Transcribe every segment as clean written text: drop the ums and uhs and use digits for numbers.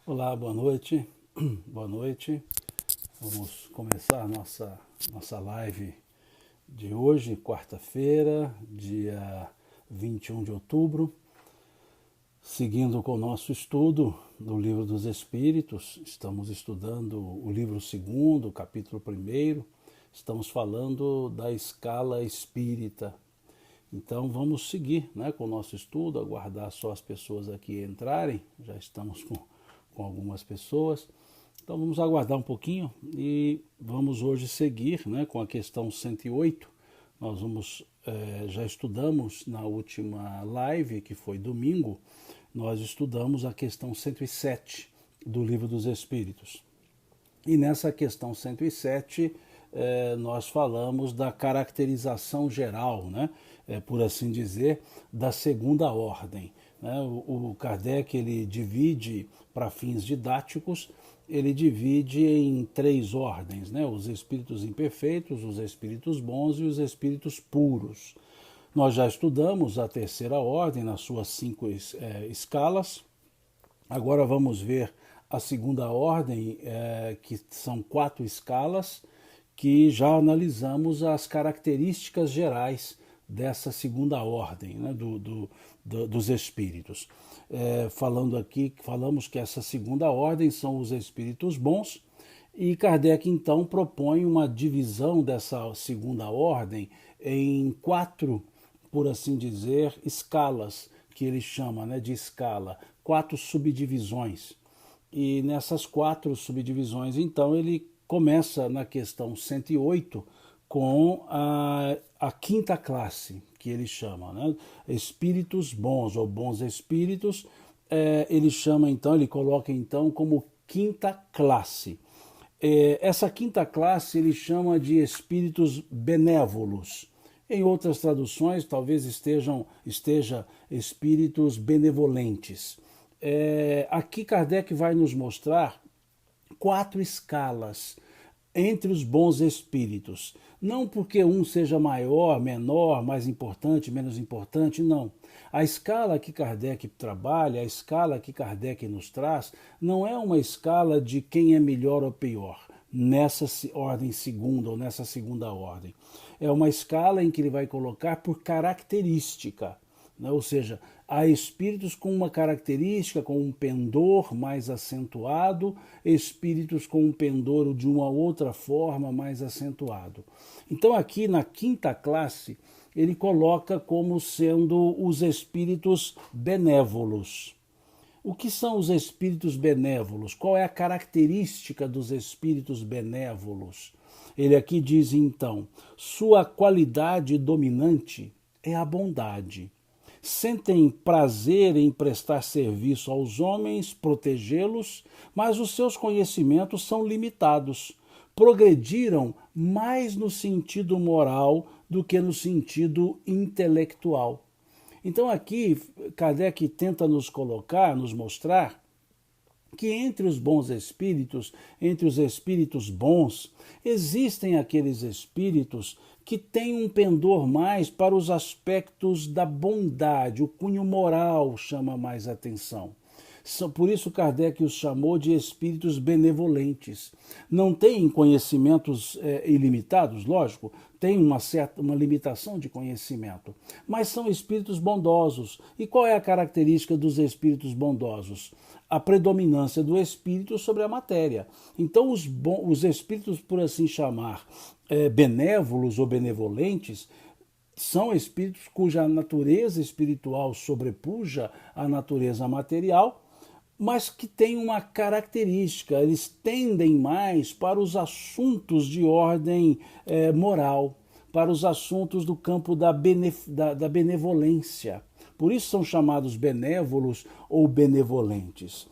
Olá, boa noite. Boa noite. Vamos começar nossa live de hoje, quarta-feira, dia 21 de outubro, seguindo com o nosso estudo do Livro dos Espíritos. Estamos estudando o livro 2º, capítulo 1º. Estamos falando da escala espírita. Então vamos seguir, com o nosso estudo, aguardar só as pessoas aqui entrarem. Já estamos com algumas pessoas. Então vamos aguardar um pouquinho e vamos hoje seguir, com a questão 108. Nós já estudamos na última live, que foi domingo, nós estudamos a questão 107 do Livro dos Espíritos. E nessa questão 107, nós falamos da caracterização geral, por assim dizer, da segunda ordem. O Kardec, ele divide, para fins didáticos, ele divide em 3 ordens, os espíritos imperfeitos, os espíritos bons e os espíritos puros. Nós já estudamos a terceira ordem nas suas 5 escalas. Agora vamos ver a segunda ordem, que são 4 escalas, que já analisamos as características gerais dessa segunda ordem, dos espíritos. Falamos que essa segunda ordem são os espíritos bons, e Kardec então propõe uma divisão dessa segunda ordem em 4, por assim dizer, escalas, que ele chama de escala, 4 subdivisões. E nessas 4 subdivisões, então, ele começa na questão 108 com a quinta classe, que ele chama, espíritos bons ou bons espíritos. Ele coloca então como quinta classe. Essa quinta classe ele chama de espíritos benévolos. Em outras traduções, talvez esteja espíritos benevolentes. Aqui Kardec vai nos mostrar 4 escalas entre os bons espíritos. Não porque um seja maior, menor, mais importante, menos importante, não. A escala que Kardec trabalha, a escala que Kardec nos traz, não é uma escala de quem é melhor ou pior, nessa ordem segunda ou nessa segunda ordem. É uma escala em que ele vai colocar por característica. Ou seja, há espíritos com uma característica, com um pendor mais acentuado, espíritos com um pendor de uma outra forma mais acentuado. Então aqui na quinta classe, ele coloca como sendo os espíritos benévolos. O que são os espíritos benévolos? Qual é a característica dos espíritos benévolos? Ele aqui diz então, sua qualidade dominante é a bondade. Sentem prazer em prestar serviço aos homens, protegê-los, mas os seus conhecimentos são limitados. Progrediram mais no sentido moral do que no sentido intelectual. Então aqui Kardec tenta nos mostrar que entre os bons espíritos, entre os espíritos bons, existem aqueles espíritos que têm um pendor mais para os aspectos da bondade, o cunho moral chama mais atenção. Por isso Kardec os chamou de espíritos benevolentes. Não têm conhecimentos ilimitados, lógico, tem uma limitação de conhecimento, mas são espíritos bondosos. E qual é a característica dos espíritos bondosos? A predominância do espírito sobre a matéria. Então os espíritos, por assim chamar, benévolos ou benevolentes, são espíritos cuja natureza espiritual sobrepuja a natureza material, mas que têm uma característica, eles tendem mais para os assuntos de ordem moral, para os assuntos do campo da benevolência. Por isso são chamados benévolos ou benevolentes.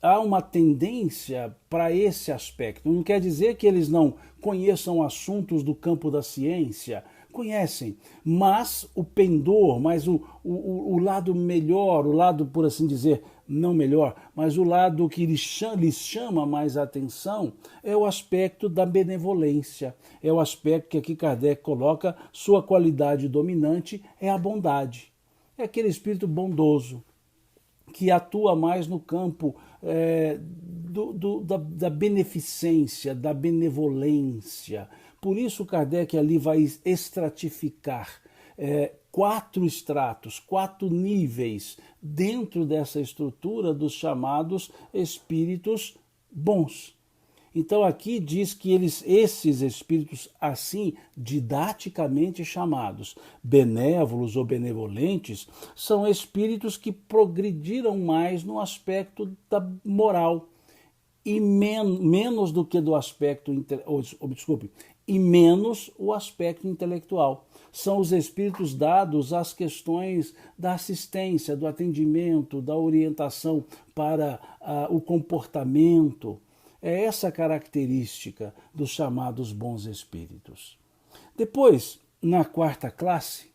Há uma tendência para esse aspecto. Não quer dizer que eles não conheçam assuntos do campo da ciência, conhecem, mas o pendor, mas o lado melhor, o lado, por assim dizer, não melhor, mas o lado que lhes chama mais a atenção é o aspecto da benevolência, é o aspecto que aqui Kardec coloca, sua qualidade dominante é a bondade. É aquele espírito bondoso, que atua mais no campo da beneficência, da benevolência. Por isso Kardec ali vai estratificar 4 estratos, 4 níveis dentro dessa estrutura dos chamados espíritos bons. Então aqui diz que esses espíritos, assim didaticamente chamados, benévolos ou benevolentes, são espíritos que progrediram mais no aspecto da moral e menos do que do aspecto, e menos o aspecto intelectual. São os espíritos dados às questões da assistência, do atendimento, da orientação para o comportamento. É essa a característica dos chamados bons espíritos. Depois, na 4ª classe,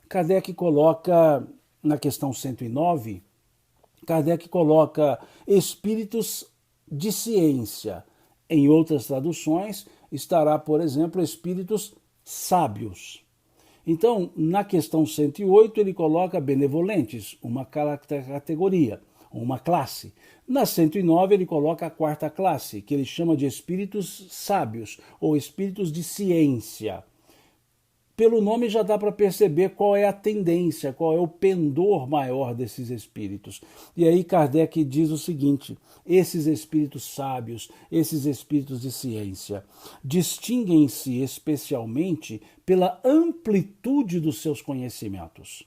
Kardec coloca, na questão 109, Kardec coloca espíritos de ciência. Em outras traduções, estará, por exemplo, espíritos sábios. Então, na questão 108, ele coloca benevolentes, uma categoria, uma classe. Na 109, ele coloca a 4ª classe, que ele chama de espíritos sábios, ou espíritos de ciência. Pelo nome já dá para perceber qual é a tendência, qual é o pendor maior desses espíritos. E aí Kardec diz o seguinte: esses espíritos sábios, esses espíritos de ciência, distinguem-se especialmente pela amplitude dos seus conhecimentos.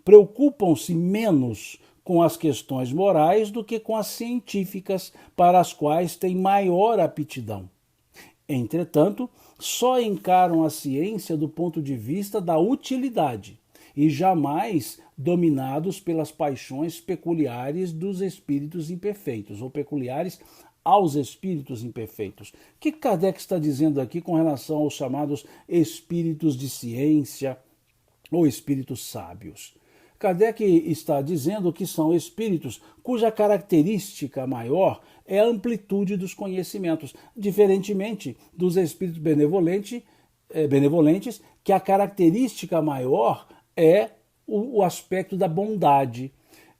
Preocupam-se menos com as questões morais do que com as científicas, para as quais têm maior aptidão. Entretanto, só encaram a ciência do ponto de vista da utilidade e jamais dominados pelas paixões peculiares dos espíritos imperfeitos, ou peculiares aos espíritos imperfeitos. O que Kardec está dizendo aqui com relação aos chamados espíritos de ciência ou espíritos sábios? Kardec está dizendo que são espíritos cuja característica maior é a amplitude dos conhecimentos, diferentemente dos espíritos benevolentes, que a característica maior é o aspecto da bondade.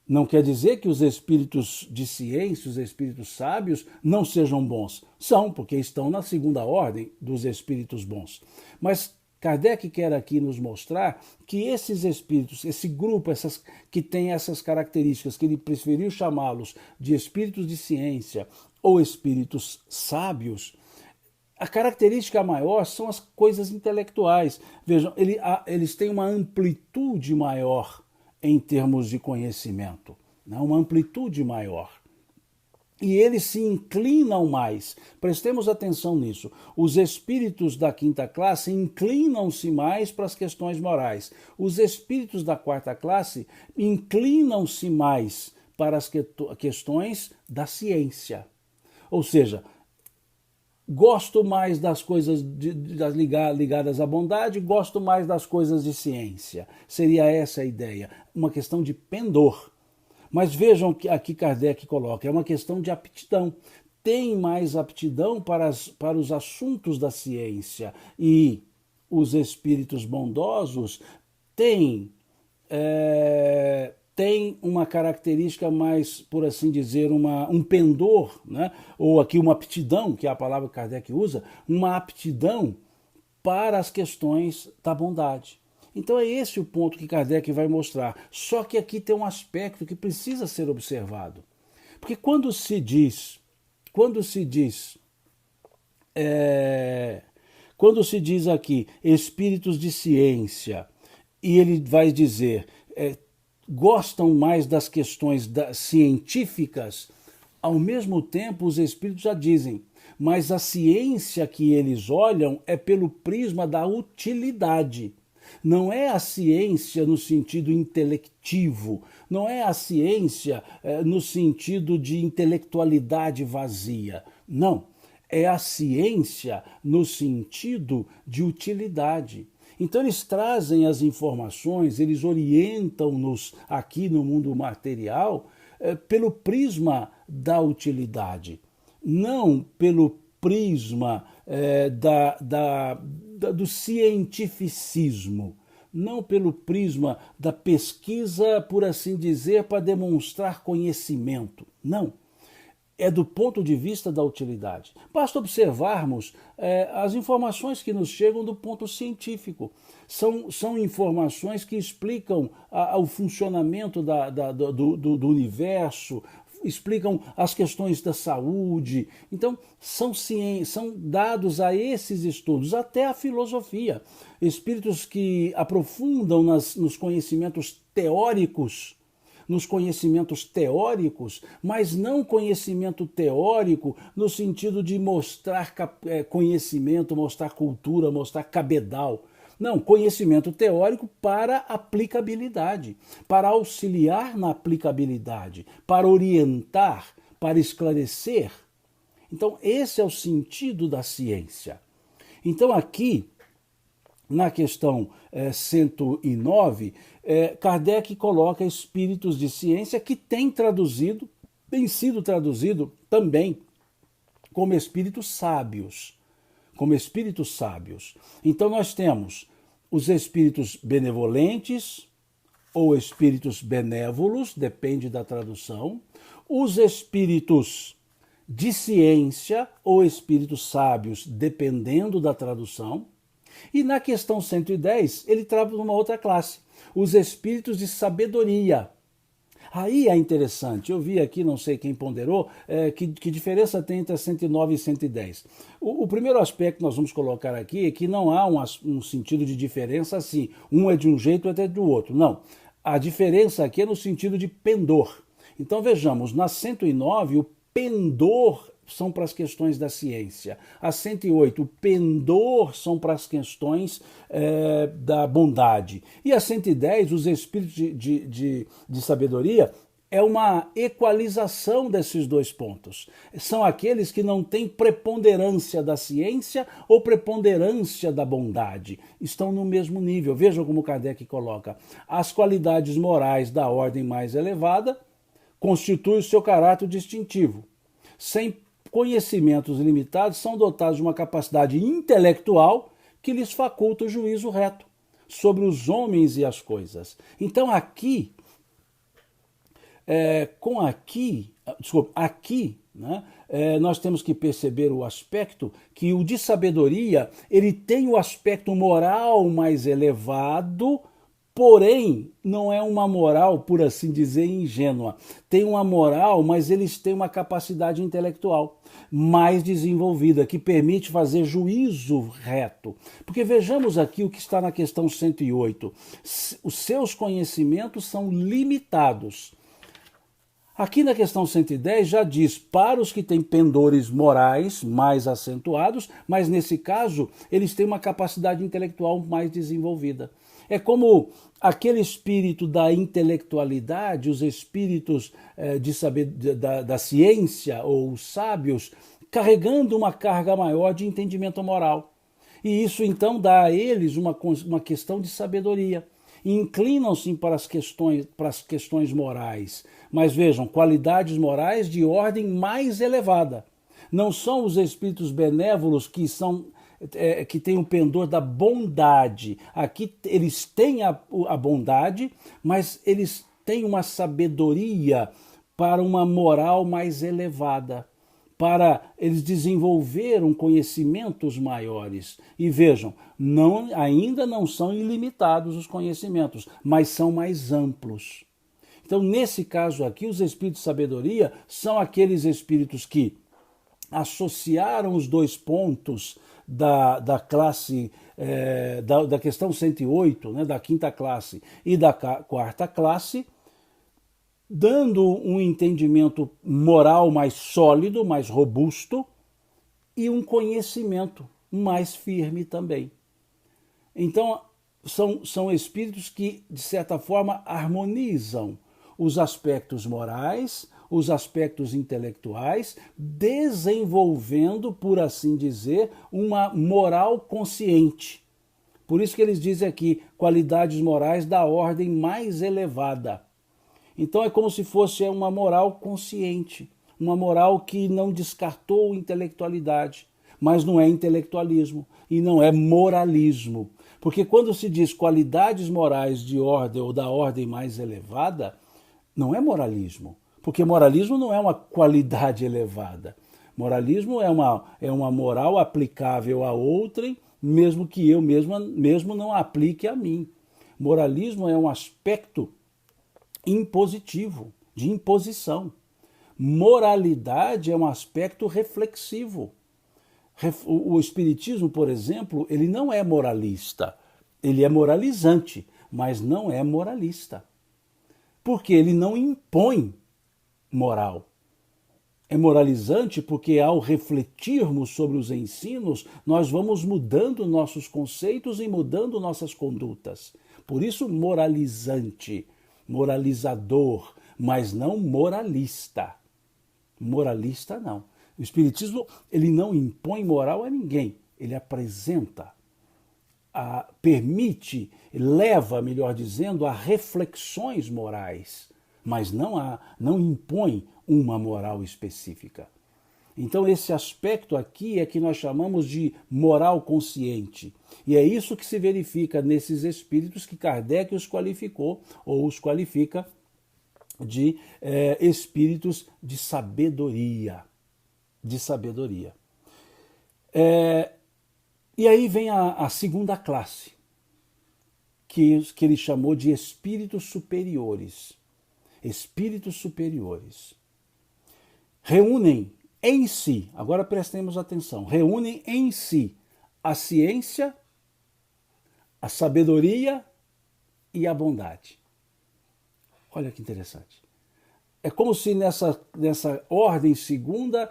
Não quer dizer que os espíritos de ciência, os espíritos sábios, não sejam bons. São, porque estão na 2ª ordem dos espíritos bons. Mas Kardec quer aqui nos mostrar que esses espíritos, esse grupo, que tem essas características, que ele preferiu chamá-los de espíritos de ciência ou espíritos sábios, a característica maior são as coisas intelectuais. Vejam, eles têm uma amplitude maior em termos de conhecimento, né? Uma amplitude maior. E eles se inclinam mais. Prestemos atenção nisso. Os espíritos da 5ª classe inclinam-se mais para as questões morais. Os espíritos da 4ª classe inclinam-se mais para as questões da ciência. Ou seja, gosto mais das coisas ligadas à bondade, gosto mais das coisas de ciência. Seria essa a ideia. Uma questão de pendor. Mas vejam que aqui Kardec coloca, é uma questão de aptidão. Tem mais aptidão para os assuntos da ciência. E os espíritos bondosos têm uma característica mais, por assim dizer, um pendor, né? Ou aqui uma aptidão, que é a palavra que Kardec usa, uma aptidão para as questões da bondade. Então é esse o ponto que Kardec vai mostrar. Só que aqui tem um aspecto que precisa ser observado. Porque quando se diz aqui espíritos de ciência, e ele vai dizer gostam mais das questões científicas, ao mesmo tempo os espíritos já dizem, mas a ciência que eles olham é pelo prisma da utilidade. Não é a ciência no sentido intelectivo, não é a ciência no sentido de intelectualidade vazia. Não, é a ciência no sentido de utilidade. Então eles trazem as informações, eles orientam-nos aqui no mundo material pelo prisma da utilidade, não pelo prisma do cientificismo, não pelo prisma da pesquisa, por assim dizer, para demonstrar conhecimento. Não. é do ponto de vista da utilidade. Basta observarmos as informações que nos chegam do ponto científico. São informações que explicam o funcionamento do universo, explicam as questões da saúde. Então, são dados a esses estudos, até a filosofia. Espíritos que aprofundam nos conhecimentos teóricos, mas não conhecimento teórico no sentido de mostrar conhecimento, mostrar cultura, mostrar cabedal. Não, conhecimento teórico para aplicabilidade, para auxiliar na aplicabilidade, para orientar, para esclarecer. Então, esse é o sentido da ciência. Então, aqui, na questão 109, Kardec coloca espíritos de ciência que tem sido traduzido também como espíritos sábios. Então nós temos os espíritos benevolentes ou espíritos benévolos, depende da tradução, os espíritos de ciência ou espíritos sábios, dependendo da tradução. E na questão 110, ele trata uma outra classe, os espíritos de sabedoria. Aí é interessante, eu vi aqui, não sei quem ponderou, que diferença tem entre a 109 e 110. O primeiro aspecto que nós vamos colocar aqui é que não há um sentido de diferença assim, um é de um jeito, outro é do outro. Não, a diferença aqui é no sentido de pendor. Então vejamos, na 109 o pendor são para as questões da ciência. A 108, o pendor são para as questões da bondade. E a 110, os espíritos de sabedoria, é uma equalização desses dois pontos. São aqueles que não têm preponderância da ciência ou preponderância da bondade. Estão no mesmo nível. Vejam como Kardec coloca. As qualidades morais da ordem mais elevada constituem o seu caráter distintivo. Sem conhecimentos limitados, são dotados de uma capacidade intelectual que lhes faculta o juízo reto sobre os homens e as coisas. Então aqui, nós temos que perceber o aspecto que o de sabedoria, ele tem o aspecto moral mais elevado, porém, não é uma moral, por assim dizer, ingênua. Tem uma moral, mas eles têm uma capacidade intelectual mais desenvolvida, que permite fazer juízo reto. Porque vejamos aqui o que está na questão 108. Os seus conhecimentos são limitados. Aqui na questão 110 já diz, para os que têm pendores morais mais acentuados, mas nesse caso eles têm uma capacidade intelectual mais desenvolvida. É como aquele espírito da intelectualidade, os espíritos da ciência ou os sábios, carregando uma carga maior de entendimento moral. E isso então dá a eles uma questão de sabedoria. E inclinam-se para as questões morais. Mas vejam, qualidades morais de ordem mais elevada. Não são os espíritos benévolos que têm o pendor da bondade. Aqui eles têm a bondade, mas eles têm uma sabedoria para uma moral mais elevada, para eles desenvolveram conhecimentos maiores. E vejam, ainda não são ilimitados os conhecimentos, mas são mais amplos. Então, nesse caso aqui, os espíritos de sabedoria são aqueles espíritos que associaram os dois pontos da classe, da questão 108, né, da quinta classe e da quarta classe, dando um entendimento moral mais sólido, mais robusto e um conhecimento mais firme também. Então, são espíritos que, de certa forma, harmonizam os aspectos morais, os aspectos intelectuais, desenvolvendo, por assim dizer, uma moral consciente. Por isso que eles dizem aqui, qualidades morais da ordem mais elevada. Então é como se fosse uma moral consciente, uma moral que não descartou intelectualidade, mas não é intelectualismo e não é moralismo. Porque quando se diz qualidades morais de ordem ou da ordem mais elevada, não é moralismo. Porque moralismo não é uma qualidade elevada. Moralismo é uma moral aplicável a outrem, mesmo que eu mesmo não aplique a mim. Moralismo é um aspecto impositivo, de imposição. Moralidade é um aspecto reflexivo. O Espiritismo, por exemplo, ele não é moralista. Ele é moralizante, mas não é moralista. Porque ele não impõe moral. É moralizante porque, ao refletirmos sobre os ensinos, nós vamos mudando nossos conceitos e mudando nossas condutas. Por isso, moralizante, moralizador, mas não moralista. Moralista, não. O Espiritismo, ele não impõe moral a ninguém. Ele apresenta, permite, leva, melhor dizendo, a reflexões morais, mas não impõe uma moral específica. Então esse aspecto aqui é que nós chamamos de moral consciente. E é isso que se verifica nesses espíritos que Kardec os qualificou, ou os qualifica de espíritos de sabedoria. De sabedoria. E aí vem a segunda classe, que ele chamou de espíritos superiores. Espíritos superiores. Reúnem em si, agora prestemos atenção, reúnem em si a ciência, a sabedoria e a bondade. Olha que interessante. É como se nessa ordem segunda,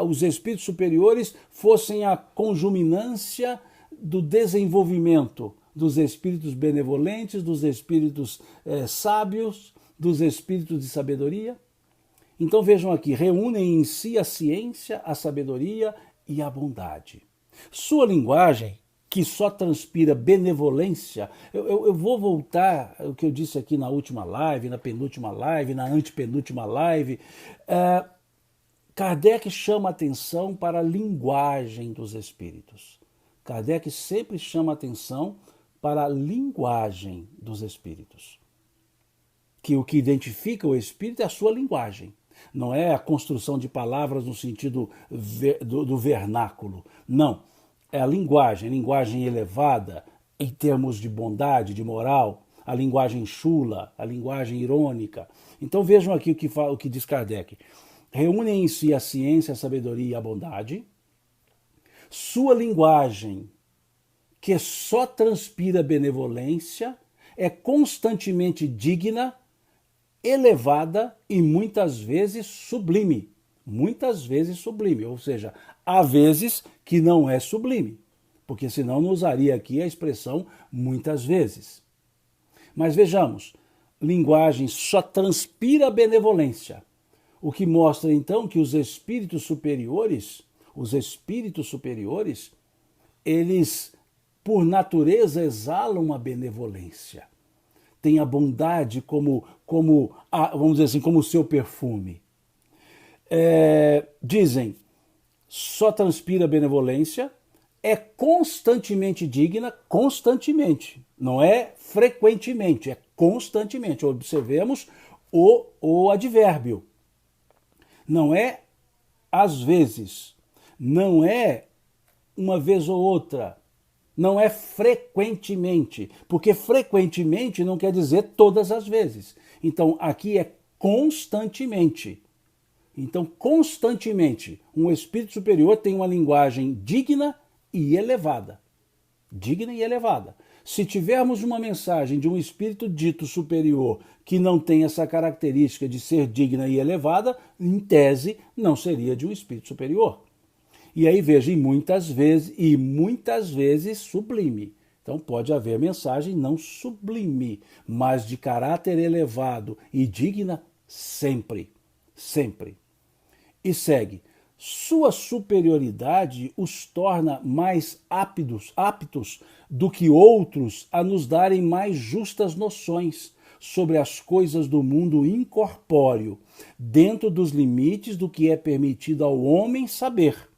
os espíritos superiores fossem a conjuminância do desenvolvimento dos espíritos benevolentes, dos espíritos sábios, dos espíritos de sabedoria. Então vejam aqui, reúnem em si a ciência, a sabedoria e a bondade. Sua linguagem, que só transpira benevolência, eu vou voltar ao que eu disse aqui na última live, na penúltima live, na antepenúltima live. Kardec chama atenção para a linguagem dos espíritos. Kardec sempre chama atenção para a linguagem dos espíritos. Que o que identifica o espírito é a sua linguagem. Não é a construção de palavras no sentido do vernáculo. Não. É a linguagem elevada em termos de bondade, de moral, a linguagem chula, a linguagem irônica. Então vejam aqui o que diz Kardec. Reúnem em si a ciência, a sabedoria e a bondade. Sua linguagem, que só transpira benevolência, é constantemente digna, elevada e muitas vezes sublime. Muitas vezes sublime, ou seja, há vezes que não é sublime, porque senão não usaria aqui a expressão muitas vezes. Mas vejamos, linguagem só transpira benevolência, o que mostra então que os espíritos superiores, eles por natureza exalam a benevolência. Tem a bondade como vamos dizer assim, como o seu perfume. Dizem, só transpira benevolência, é constantemente digna, constantemente, não é frequentemente, é constantemente. Observemos o advérbio. Não é às vezes, não é uma vez ou outra, não é frequentemente, porque frequentemente não quer dizer todas as vezes. Então aqui é constantemente. Então, constantemente, um espírito superior tem uma linguagem digna e elevada. Digna e elevada. Se tivermos uma mensagem de um espírito dito superior que não tem essa característica de ser digna e elevada, em tese, não seria de um espírito superior. E aí veja, e muitas vezes sublime. Então pode haver mensagem não sublime, mas de caráter elevado e digna sempre. Sempre. E segue. Sua superioridade os torna mais aptos do que outros a nos darem mais justas noções sobre as coisas do mundo incorpóreo, dentro dos limites do que é permitido ao homem saber.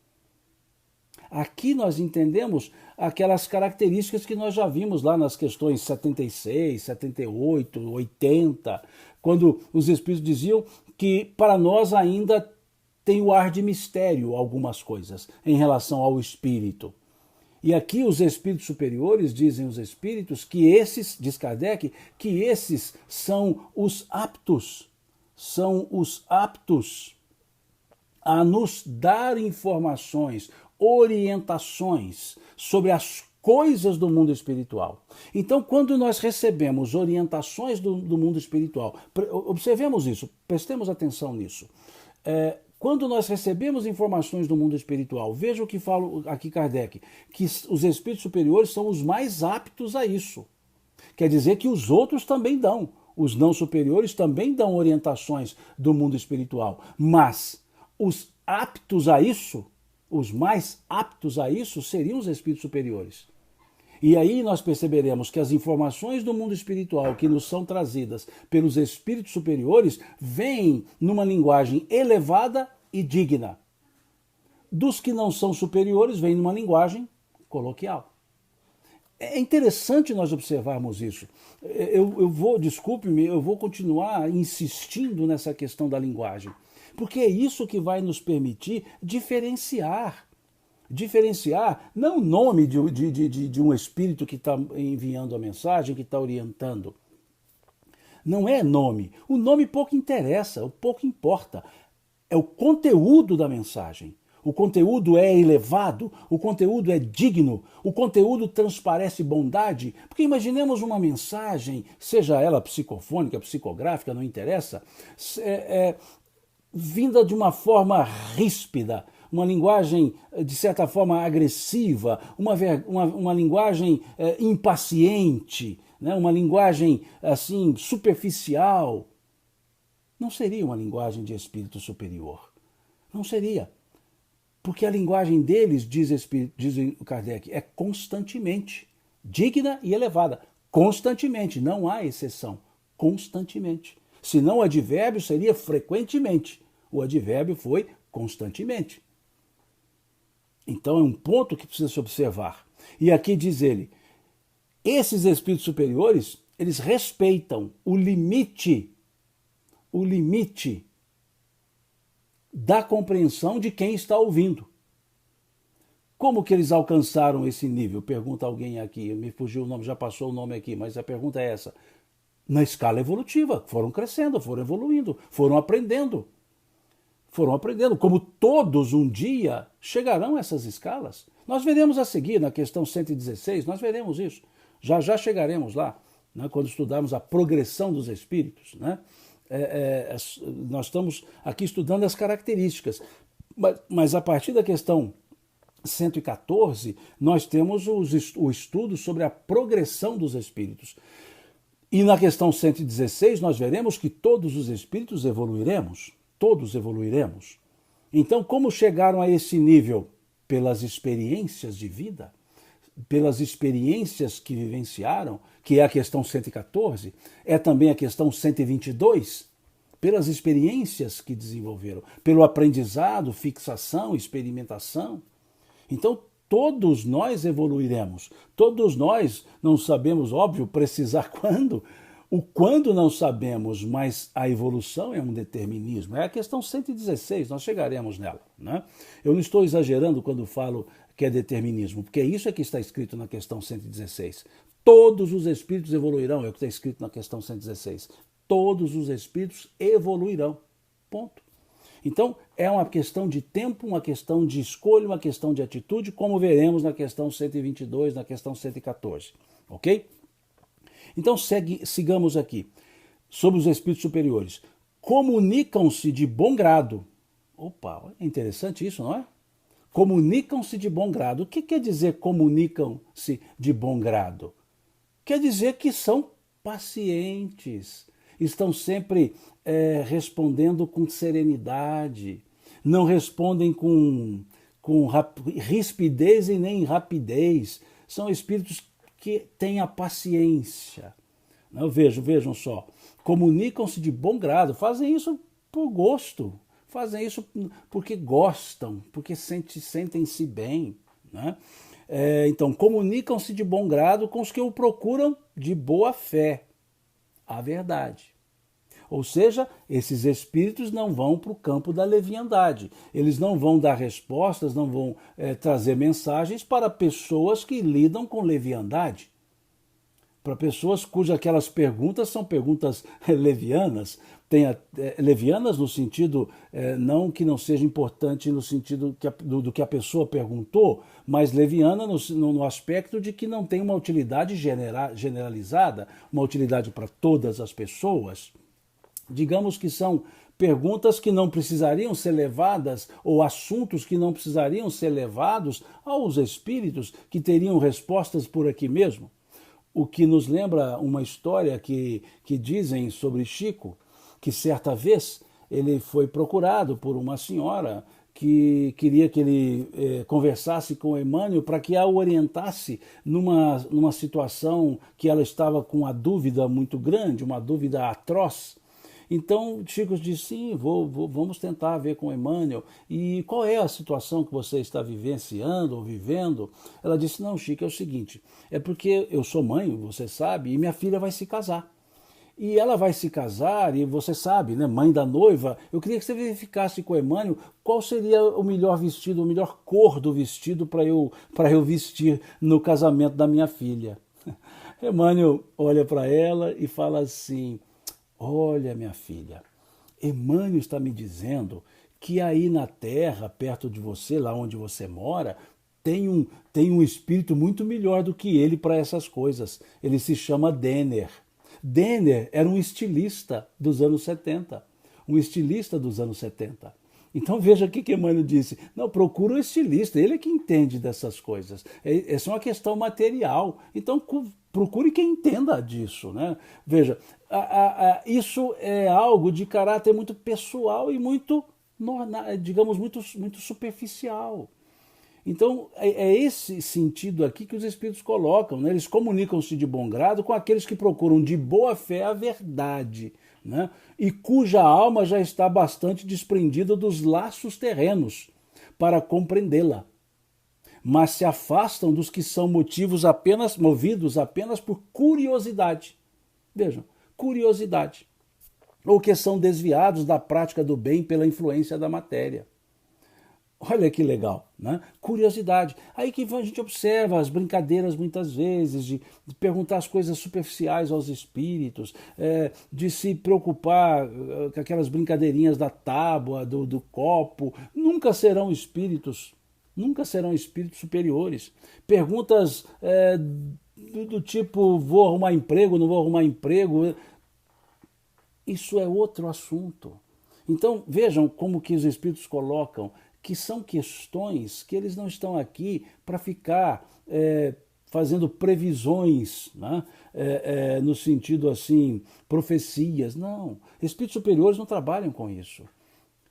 Aqui nós entendemos aquelas características que nós já vimos lá nas questões 76, 78, 80, quando os espíritos diziam que para nós ainda tem o ar de mistério algumas coisas em relação ao espírito. E aqui os espíritos superiores, dizem os espíritos, que esses, diz Kardec, que esses são os aptos a nos dar informações, orientações sobre as coisas do mundo espiritual. Então, quando nós recebemos orientações do mundo espiritual, observemos isso, prestemos atenção nisso. Quando nós recebemos informações do mundo espiritual, veja o que fala aqui Kardec, que os espíritos superiores são os mais aptos a isso. Quer dizer que os outros também dão. Os não superiores também dão orientações do mundo espiritual. Mas os aptos a isso, os mais aptos a isso, seriam os espíritos superiores. E aí nós perceberemos que as informações do mundo espiritual que nos são trazidas pelos espíritos superiores vêm numa linguagem elevada e digna. Dos que não são superiores, vêm numa linguagem coloquial. É interessante nós observarmos isso. Desculpe-me, eu vou continuar insistindo nessa questão da linguagem, porque é isso que vai nos permitir diferenciar não o nome de um espírito que está enviando a mensagem, que está orientando. Não é nome. O nome pouco interessa, pouco importa. É o conteúdo da mensagem. O conteúdo é elevado, o conteúdo é digno, o conteúdo transparece bondade. Porque imaginemos uma mensagem, seja ela psicofônica, psicográfica, não interessa, vinda de uma forma ríspida, uma linguagem, de certa forma, agressiva, uma linguagem impaciente, né? Uma linguagem assim superficial. Não seria uma linguagem de espírito superior. Não seria. Porque a linguagem deles, diz o Kardec, é constantemente digna e elevada. Constantemente, não há exceção. Constantemente. Se não o advérbio seria frequentemente. O advérbio foi constantemente. Então é um ponto que precisa se observar. E aqui diz ele, esses espíritos superiores, eles respeitam o limite da compreensão de quem está ouvindo. Como que eles alcançaram esse nível? Pergunta alguém aqui, me fugiu o nome, já passou o nome aqui, mas a pergunta é essa. Na escala evolutiva, foram crescendo, foram evoluindo, foram aprendendo. Como todos um dia chegarão a essas escalas. Nós veremos a seguir, na questão 116, nós veremos isso. Já chegaremos lá, né, quando estudarmos a progressão dos espíritos. Né? Nós estamos aqui estudando as características. Mas a partir da questão 114, nós temos o estudo sobre a progressão dos espíritos. E na questão 116, nós veremos que todos os espíritos evoluiremos. Todos evoluiremos. Então, como chegaram a esse nível? Pelas experiências de vida, pelas experiências que vivenciaram, que é a questão 114, é também a questão 122, pelas experiências que desenvolveram, pelo aprendizado, fixação, experimentação. Então, todos nós evoluiremos. Todos nós, não sabemos, óbvio, precisar quando. O quando não sabemos, mas a evolução é um determinismo. É a questão 116, nós chegaremos nela. Né? Eu não estou exagerando quando falo que é determinismo, porque isso é que está escrito na questão 116. Todos os espíritos evoluirão, é o que está escrito na questão 116. Todos os espíritos evoluirão. Ponto. Então, é uma questão de tempo, uma questão de escolha, uma questão de atitude, como veremos na questão 122, na questão 114. Ok? Então, sigamos aqui. Sobre os espíritos superiores. Comunicam-se de bom grado. Opa, é interessante isso, não é? Comunicam-se de bom grado. O que quer dizer comunicam-se de bom grado? Quer dizer que são pacientes, estão sempre respondendo com serenidade, não respondem com rispidez e nem rapidez. São espíritos que têm a paciência. Vejam só, comunicam-se de bom grado, fazem isso por gosto, fazem isso porque gostam, porque sentem-se bem. Né? Então, comunicam-se de bom grado com os que o procuram de boa fé, a verdade. Ou seja, esses espíritos não vão para o campo da leviandade. Eles não vão dar respostas, não vão trazer mensagens para pessoas que lidam com leviandade. Para pessoas cujas aquelas perguntas são perguntas levianas, levianas no sentido, não que não seja importante no sentido do que a pessoa perguntou, mas leviana no aspecto de que não tem uma utilidade generalizada, uma utilidade para todas as pessoas. Digamos que são perguntas que não precisariam ser levadas, ou assuntos que não precisariam ser levados aos espíritos, que teriam respostas por aqui mesmo. O que nos lembra uma história que dizem sobre Chico, que certa vez ele foi procurado por uma senhora que queria que ele conversasse com Emmanuel para que a orientasse numa situação que ela estava com uma dúvida muito grande, uma dúvida atroz. Então Chico disse, sim, vamos tentar ver com Emmanuel. E qual é a situação que você está vivenciando ou vivendo? Ela disse, não, Chico, é o seguinte, é porque eu sou mãe, você sabe, e minha filha vai se casar. E ela vai se casar, e você sabe, né, mãe da noiva, eu queria que você verificasse com o Emmanuel qual seria o melhor vestido, a melhor cor do vestido para eu vestir no casamento da minha filha. Emmanuel olha para ela e fala assim, olha, minha filha, Emmanuel está me dizendo que aí na terra, perto de você, lá onde você mora, tem um espírito muito melhor do que ele para essas coisas. Ele se chama Denner. Denner era um estilista dos anos 70. Um estilista dos anos 70. Então veja o que Emmanuel disse. Não, procura o estilista, ele é que entende dessas coisas. Essa é uma questão material. Então procure quem entenda disso, né? Veja, isso é algo de caráter muito pessoal e muito, digamos, muito superficial. Então, é esse sentido aqui que os espíritos colocam, né? Eles comunicam-se de bom grado com aqueles que procuram de boa fé a verdade, né? E cuja alma já está bastante desprendida dos laços terrenos para compreendê-la. Mas se afastam dos que são movidos apenas por curiosidade. Vejam, curiosidade. Ou que são desviados da prática do bem pela influência da matéria. Olha que legal, né? Curiosidade. Aí que a gente observa as brincadeiras muitas vezes, de perguntar as coisas superficiais aos espíritos, de se preocupar com aquelas brincadeirinhas da tábua, do copo. Nunca serão espíritos superiores. Perguntas do tipo, vou arrumar emprego, não vou arrumar emprego. Isso é outro assunto. Então vejam como que os espíritos colocam que são questões que eles não estão aqui para ficar fazendo previsões, né? No sentido assim, profecias. Não, espíritos superiores não trabalham com isso.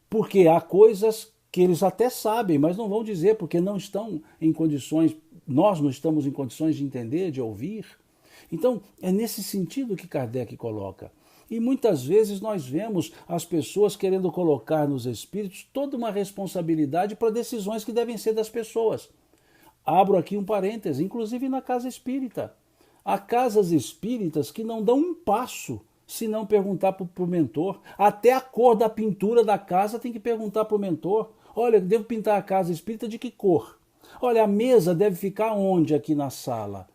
Porque há coisas que eles até sabem, mas não vão dizer, porque não estão em condições, nós não estamos em condições de entender, de ouvir. Então, é nesse sentido que Kardec coloca. E muitas vezes nós vemos as pessoas querendo colocar nos espíritos toda uma responsabilidade para decisões que devem ser das pessoas. Abro aqui um parêntese, inclusive na casa espírita. Há casas espíritas que não dão um passo se não perguntar para o mentor. Até a cor da pintura da casa tem que perguntar para o mentor. Olha, eu devo pintar a casa espírita de que cor? Olha, a mesa deve ficar onde aqui na sala?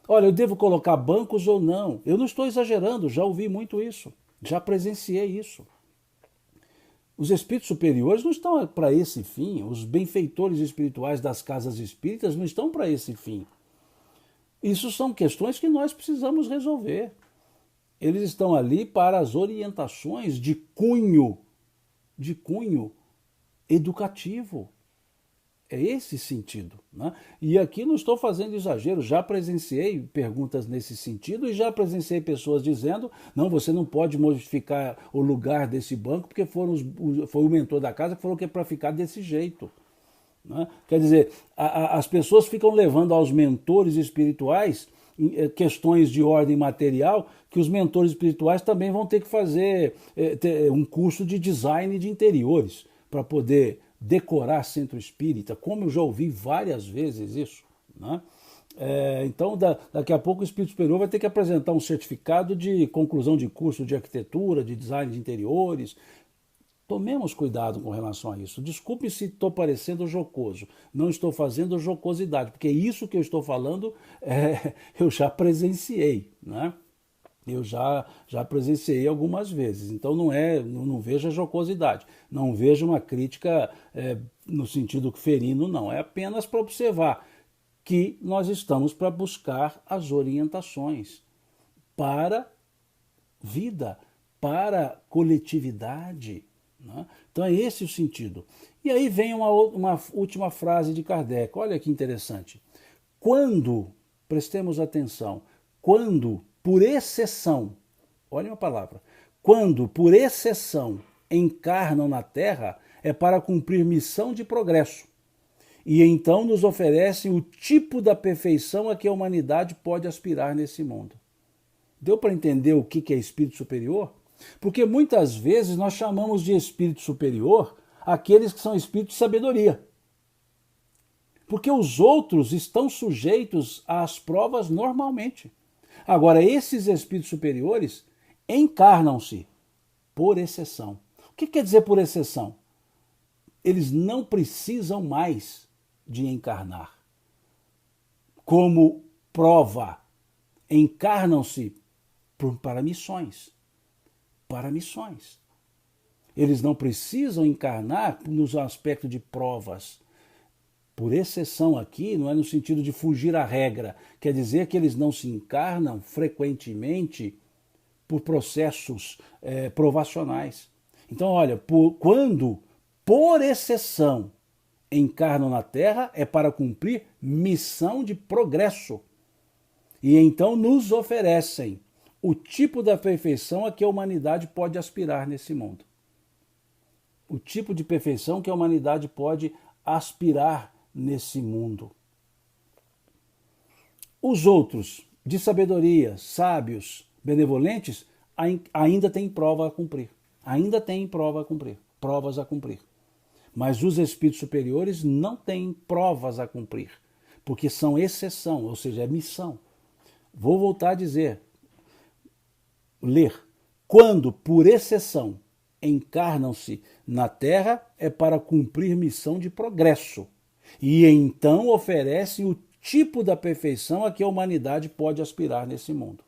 Olha, eu devo colocar bancos ou não? Eu não estou exagerando, já ouvi muito isso, já presenciei isso. Os espíritos superiores não estão para esse fim, os benfeitores espirituais das casas espíritas não estão para esse fim. Isso são questões que nós precisamos resolver. Eles estão ali para as orientações de cunho educativo. É esse sentido, né? E aqui não estou fazendo exagero, já presenciei perguntas nesse sentido e já presenciei pessoas dizendo, não, você não pode modificar o lugar desse banco porque foi o mentor da casa que falou que é para ficar desse jeito. Né? Quer dizer, as pessoas ficam levando aos mentores espirituais questões de ordem material que os mentores espirituais também vão ter que fazer um curso de design de interiores para poder decorar centro espírita, como eu já ouvi várias vezes isso, né? Então, daqui a pouco o espírito superior vai ter que apresentar um certificado de conclusão de curso de arquitetura, de design de interiores. Tomemos cuidado com relação a isso. Desculpe se estou parecendo jocoso. Não estou fazendo jocosidade, porque isso que eu estou falando eu já presenciei, né? Eu já presenciei algumas vezes. Então não veja jocosidade. Não veja uma crítica no sentido ferino, não. É apenas para observar que nós estamos para buscar as orientações para vida, para coletividade. Né? Então é esse o sentido. E aí vem uma última frase de Kardec, olha que interessante. Quando, prestemos atenção, quando por exceção, olha uma palavra, quando por exceção encarnam na Terra, é para cumprir missão de progresso. E então nos oferecem o tipo da perfeição a que a humanidade pode aspirar nesse mundo. Deu para entender o que é espírito superior? Porque muitas vezes nós chamamos de espírito superior aqueles que são espíritos de sabedoria. Porque os outros estão sujeitos às provas normalmente. Agora, esses espíritos superiores encarnam-se por exceção. O que quer dizer por exceção? Eles não precisam mais de encarnar. Como prova, encarnam-se para missões. Para missões. Eles não precisam encarnar nos aspectos de provas. Por exceção aqui, não é no sentido de fugir à regra. Quer dizer que eles não se encarnam frequentemente por processos provacionais. Então, olha, quando, por exceção, encarnam na Terra, é para cumprir missão de progresso. E então nos oferecem o tipo da perfeição a que a humanidade pode aspirar nesse mundo. O tipo de perfeição que a humanidade pode aspirar nesse mundo. Os outros, de sabedoria, sábios, benevolentes, ainda têm prova a cumprir. Ainda têm prova a cumprir, provas a cumprir. Mas os espíritos superiores não têm provas a cumprir, porque são exceção, ou seja, é missão. Vou voltar a dizer, ler. Quando, por exceção, encarnam-se na Terra, é para cumprir missão de progresso. E então oferecem o tipo da perfeição a que a humanidade pode aspirar nesse mundo.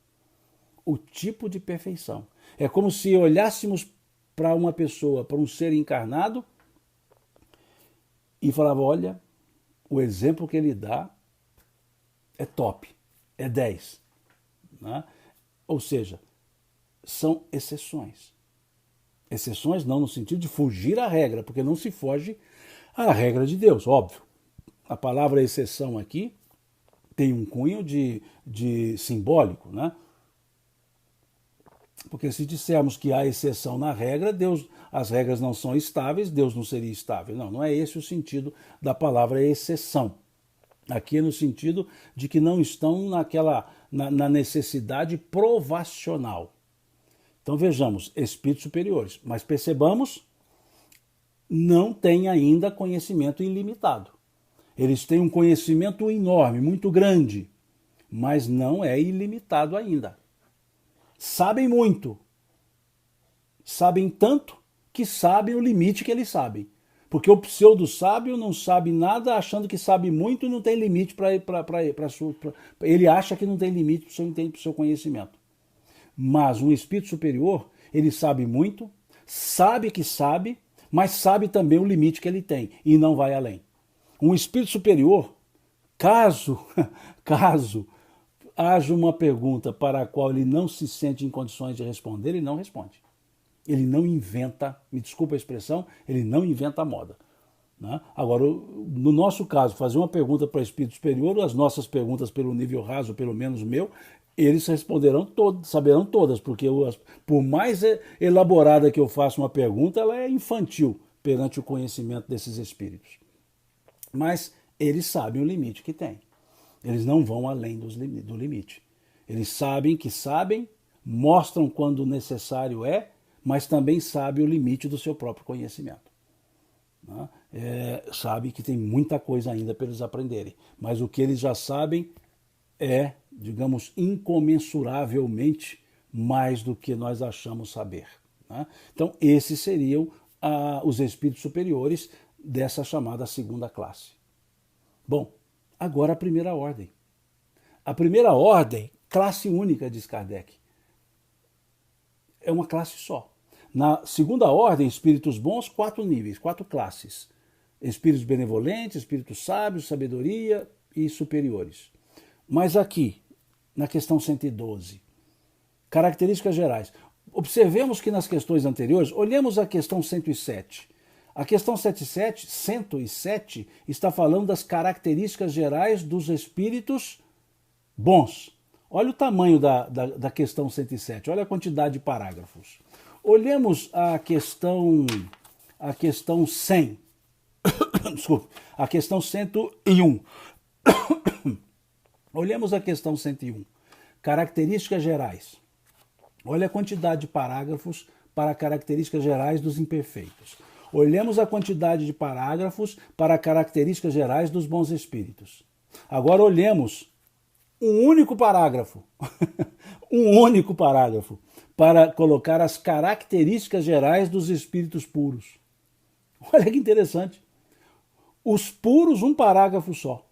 O tipo de perfeição. É como se olhássemos para uma pessoa, para um ser encarnado, e falava, olha, o exemplo que ele dá é top, é 10. Né? Ou seja, são exceções. Exceções não no sentido de fugir à regra, porque não se foge à regra de Deus, óbvio. A palavra exceção aqui tem um cunho de simbólico, né? Porque se dissermos que há exceção na regra, as regras não são estáveis, Deus não seria estável. Não, não é esse o sentido da palavra exceção. Aqui é no sentido de que não estão na necessidade provacional. Então vejamos, espíritos superiores, mas percebamos, não têm ainda conhecimento ilimitado. Eles têm um conhecimento enorme, muito grande, mas não é ilimitado ainda. Sabem muito. Sabem tanto que sabem o limite que eles sabem. Porque o pseudo-sábio não sabe nada achando que sabe muito e não tem limite para ele acha que não tem limite para o seu conhecimento. Mas um espírito superior, ele sabe muito, sabe que sabe, mas sabe também o limite que ele tem e não vai além. Um espírito superior, caso haja uma pergunta para a qual ele não se sente em condições de responder, ele não responde. Ele não inventa, me desculpa a expressão, ele não inventa a moda. Né? Agora, no nosso caso, fazer uma pergunta para o espírito superior, as nossas perguntas pelo nível raso, pelo menos o meu, eles responderão todas, saberão todas, porque por mais elaborada que eu faça uma pergunta, ela é infantil perante o conhecimento desses espíritos. Mas eles sabem o limite que tem. Eles não vão além do limite. Eles sabem que sabem, mostram quando necessário mas também sabem o limite do seu próprio conhecimento. Sabe que tem muita coisa ainda para eles aprenderem. Mas o que eles já sabem é, digamos, incomensuravelmente mais do que nós achamos saber. Né? Então, esses seriam os espíritos superiores dessa chamada segunda classe. Bom, agora a primeira ordem. A primeira ordem, classe única, diz Kardec. É uma classe só. Na segunda ordem, espíritos bons, 4 níveis, 4 classes. Espíritos benevolentes, espíritos sábios, sabedoria e superiores. Mas aqui, na questão 112, características gerais. Observemos que nas questões anteriores, olhemos a questão 107. A questão 107 está falando das características gerais dos espíritos bons. Olha o tamanho da questão 107, olha a quantidade de parágrafos. Olhemos a questão 100. Desculpe, a questão 101. Olhemos a questão 101. Características gerais. Olha a quantidade de parágrafos para características gerais dos imperfeitos. Olhemos a quantidade de parágrafos para características gerais dos bons espíritos. Agora olhemos um único parágrafo, um único parágrafo, para colocar as características gerais dos espíritos puros. Olha que interessante. Os puros, um parágrafo só.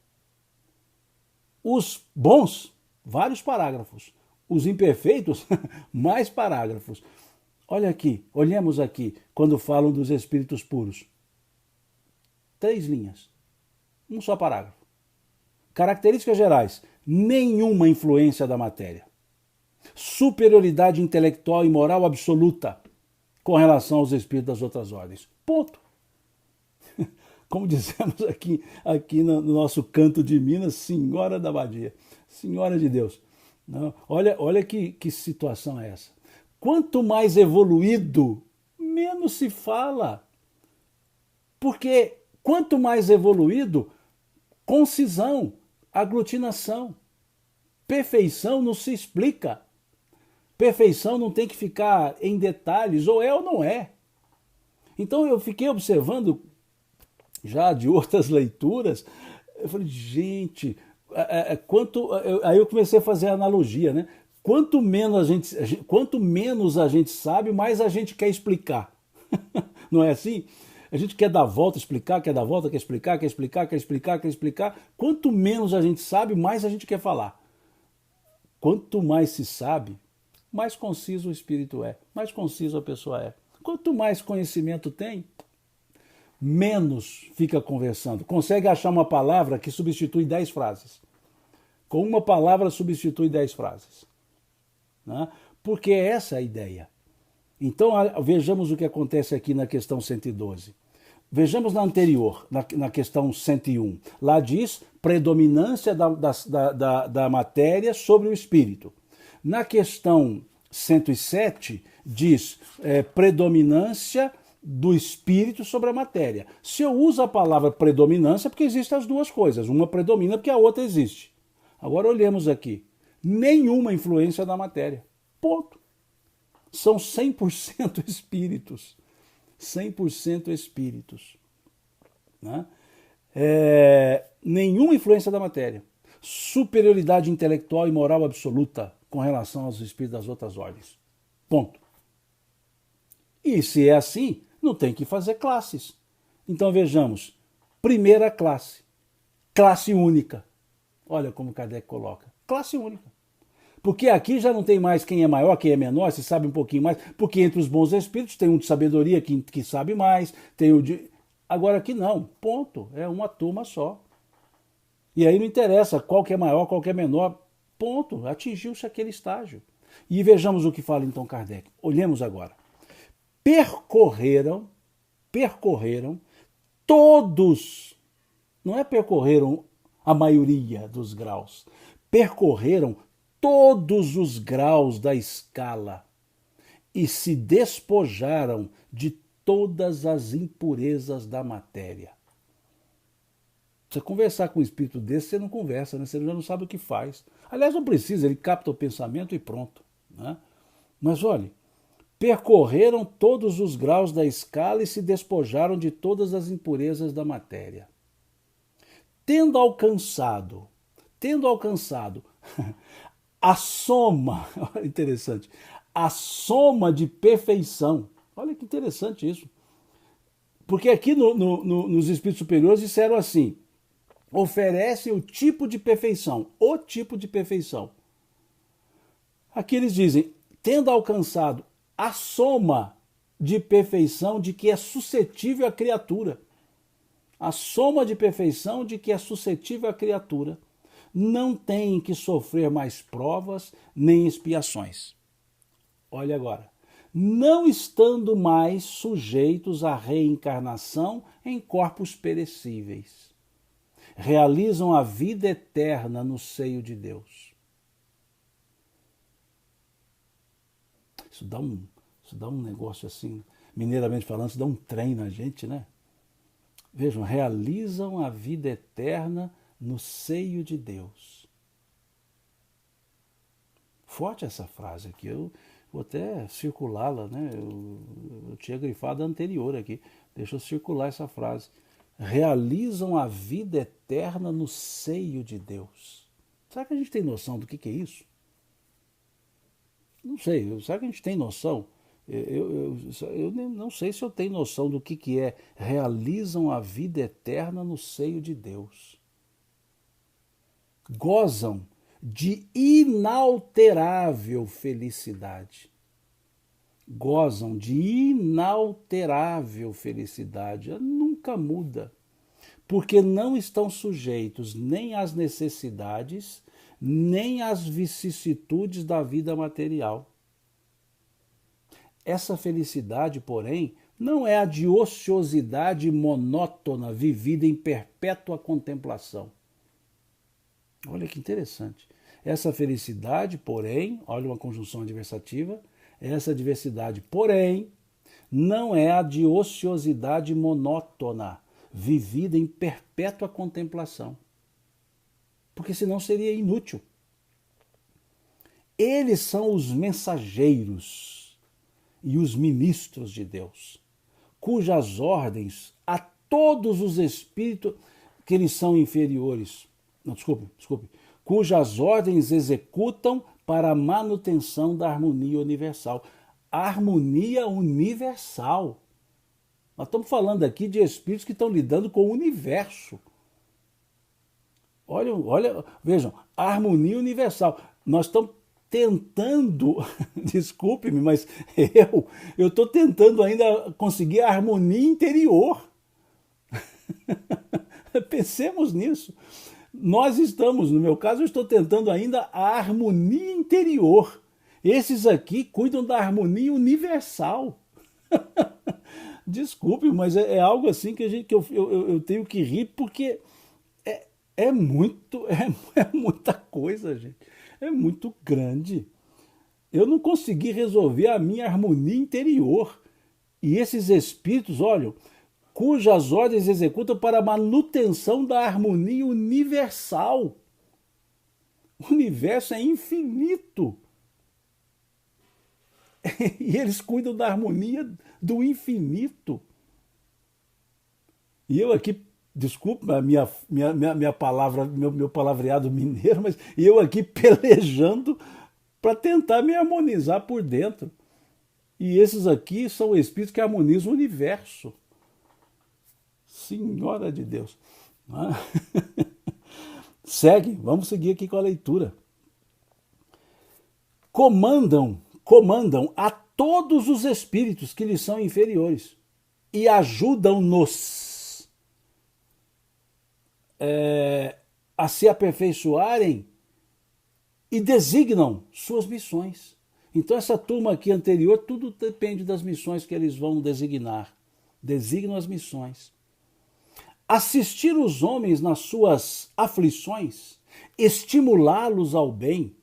Os bons, vários parágrafos. Os imperfeitos, mais parágrafos. Olha aqui, olhemos aqui, quando falam dos espíritos puros. 3 linhas, um só parágrafo. Características gerais, nenhuma influência da matéria. Superioridade intelectual e moral absoluta com relação aos espíritos das outras ordens. Ponto. Como dizemos aqui no nosso canto de Minas, Senhora da Abadia, Senhora de Deus. Não, olha que situação é essa. Quanto mais evoluído, menos se fala. Porque quanto mais evoluído, concisão, aglutinação. Perfeição não se explica. Perfeição não tem que ficar em detalhes, ou é ou não é. Então eu fiquei observando, já de outras leituras, eu falei, gente, aí eu comecei a fazer a analogia, né? Quanto menos a gente sabe, mais a gente quer explicar. Não é assim? A gente quer dar volta, explicar, quer dar volta, quer explicar, quer explicar, quer explicar, quer explicar. Quanto menos a gente sabe, mais a gente quer falar. Quanto mais se sabe, mais conciso o espírito é, mais conciso a pessoa é. Quanto mais conhecimento tem, menos fica conversando. Consegue achar uma palavra que substitui 10 frases. Com uma palavra substitui 10 frases. Né? Porque essa é a ideia. Então vejamos o que acontece aqui na questão 112. Vejamos na anterior, na questão 101. Lá diz predominância da matéria sobre o espírito. Na questão 107 diz predominância do espírito sobre a matéria. Se eu uso a palavra predominância, é porque existem as duas coisas. Uma predomina porque a outra existe. Agora olhemos aqui. Nenhuma influência da matéria. Ponto. São 100% espíritos. 100% espíritos. Né? Nenhuma influência da matéria. Superioridade intelectual e moral absoluta com relação aos espíritos das outras ordens. Ponto. E se é assim, não tem que fazer classes. Então vejamos. Primeira classe. Classe única. Olha como Kardec coloca. Classe única. Porque aqui já não tem mais quem é maior, quem é menor, se sabe um pouquinho mais. Porque entre os bons espíritos tem um de sabedoria que sabe mais, tem o de... Agora aqui não, ponto. É uma turma só. E aí não interessa qual que é maior, qual que é menor. Ponto. Atingiu-se aquele estágio. E vejamos o que fala então Kardec. Olhemos agora. Percorreram todos, não é percorreram a maioria dos graus, percorreram todos os graus da escala e se despojaram de todas as impurezas da matéria. Você conversar com um espírito desse, você não conversa, né? Você já não sabe o que faz. Aliás, não precisa, ele capta o pensamento e pronto. Né? Mas olhe, percorreram todos os graus da escala e se despojaram de todas as impurezas da matéria. Tendo alcançado A soma, olha interessante, a soma de perfeição. Olha que interessante isso. Porque aqui nos espíritos superiores disseram assim, oferece o tipo de perfeição, o tipo de perfeição. Aqui eles dizem, tendo alcançado a soma de perfeição de que é suscetível a criatura. A soma de perfeição de que é suscetível a criatura. Não tem que sofrer mais provas nem expiações. Olha agora. Não estando mais sujeitos à reencarnação em corpos perecíveis. Realizam a vida eterna no seio de Deus. Isso dá um negócio assim, mineiramente falando, isso dá um trem na gente, né? Vejam, realizam a vida eterna no seio de Deus. Forte essa frase aqui, eu vou até circulá-la, né? Eu tinha grifado a anterior aqui, deixa eu circular essa frase. Realizam a vida eterna no seio de Deus. Será que a gente tem noção do que é isso? Não sei, será que a gente tem noção? Eu não sei se eu tenho noção do que é realizam a vida eterna no seio de Deus. Gozam de inalterável felicidade. Gozam de inalterável felicidade. Ela nunca muda. Porque não estão sujeitos nem às necessidades, nem às vicissitudes da vida material. Essa felicidade, porém, não é a de ociosidade monótona vivida em perpétua contemplação. Olha que interessante. Essa felicidade, porém, olha uma conjunção adversativa, essa diversidade, porém, não é a de ociosidade monótona vivida em perpétua contemplação. Porque senão seria inútil. Eles são os mensageiros e os ministros de Deus, cujas ordens a todos os espíritos que lhes são inferiores, cujas ordens executam para a manutenção da harmonia universal. A harmonia universal. Nós estamos falando aqui de espíritos que estão lidando com o universo. Olha, vejam, a harmonia universal. Nós estamos tentando, desculpe-me, mas eu estou tentando ainda conseguir a harmonia interior. Pensemos nisso. Nós estamos, no meu caso, eu estou tentando ainda a harmonia interior. Esses aqui cuidam da harmonia universal. Desculpe, mas é algo assim que eu tenho que rir, porque é muita coisa, gente. É muito grande. Eu não consegui resolver a minha harmonia interior. E esses espíritos, olha, cujas ordens executam para a manutenção da harmonia universal. O universo é infinito. E eles cuidam da harmonia do infinito. E eu aqui, desculpa a minha palavra, meu palavreado mineiro, mas eu aqui pelejando para tentar me harmonizar por dentro. E esses aqui são espíritos que harmonizam o universo. Senhora de Deus. Segue, vamos seguir aqui com a leitura. Comandam a todos os espíritos que lhes são inferiores e ajudam-nos a se aperfeiçoarem e designam suas missões. Então essa turma aqui anterior, tudo depende das missões que eles vão designar. Designam as missões. Assistir os homens nas suas aflições, estimulá-los ao bem,